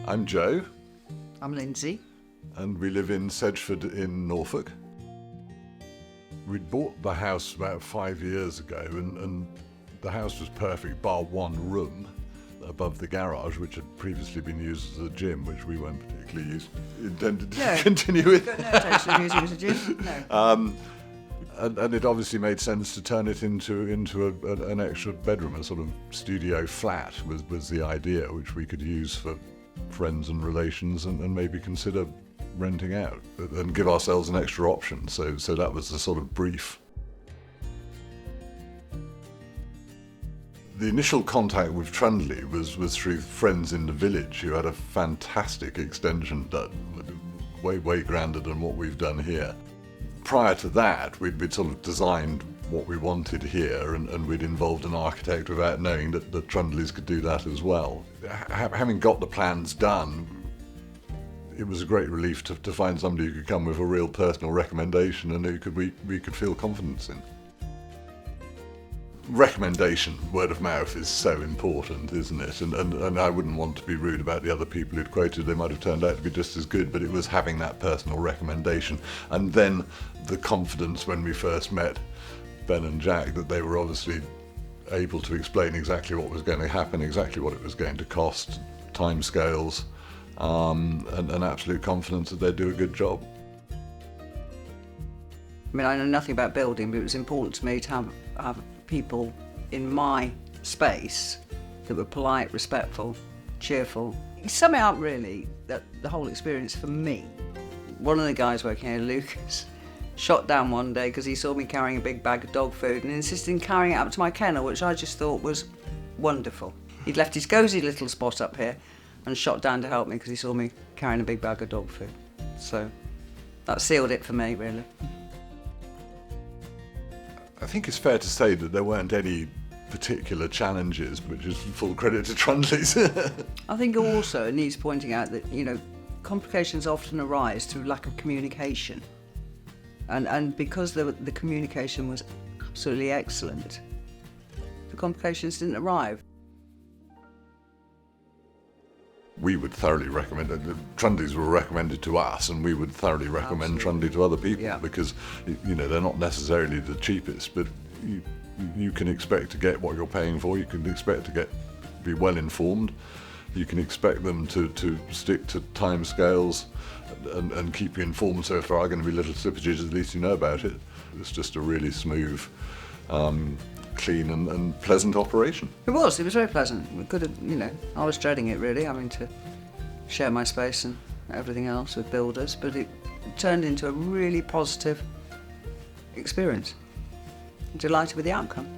I'm Joe. I'm Lynsey. And we live in Sedgeford in Norfolk. We'd bought the house about 5 years ago, and the house was perfect, bar one room above the garage, which had previously been used as a gym, which we weren't particularly intended to continue with. No intention of using it as a gym, no. And it obviously made sense to turn it into an extra bedroom, a sort of studio flat was the idea, which we could use for friends and relations and maybe consider renting out and give ourselves an extra option. So that was the sort of brief. The initial contact with Trundley was through friends in the village who had a fantastic extension done, way grander than what we've done here. Prior to that, we'd sort of designed what we wanted here, and we'd involved an architect without knowing that the Trundleys could do that as well. Having got the plans done, it was a great relief to find somebody who could come with a real personal recommendation and who we could feel confidence in. Recommendation, word of mouth, is so important, isn't it? And I wouldn't want to be rude about the other people who'd quoted. They might have turned out to be just as good, but it was having that personal recommendation. And then the confidence when we first met Ben and Jack that they were obviously able to explain exactly what was going to happen, exactly what it was going to cost, timescales, and absolute confidence that they'd do a good job. I mean, I know nothing about building, but it was important to me to have people in my space that were polite, respectful, cheerful. You sum it up really, that the whole experience for me. One of the guys working here, Lucas, shot down one day because he saw me carrying a big bag of dog food and insisted in carrying it up to my kennel, which I just thought was wonderful. He'd left his cosy little spot up here and shot down to help me because he saw me carrying a big bag of dog food. So that sealed it for me, really. I think it's fair to say that there weren't any particular challenges, which is full credit to Trundleys. I think also it needs pointing out that, complications often arise through lack of communication. And because the communication was absolutely excellent, the complications didn't arrive. We would thoroughly recommend it. Trundleys were recommended to us, and we would thoroughly recommend Trundley to other people, because they're not necessarily the cheapest, but you can expect to get what you're paying for. You can expect to be well informed. You can expect them to stick to time scales and keep you informed. So if there are going to be little slippages, at least you know about it. It's just a really smooth, clean and pleasant operation. It was very pleasant. We could have, I was dreading it really, having to share my space and everything else with builders, but it turned into a really positive experience. I'm delighted with the outcome.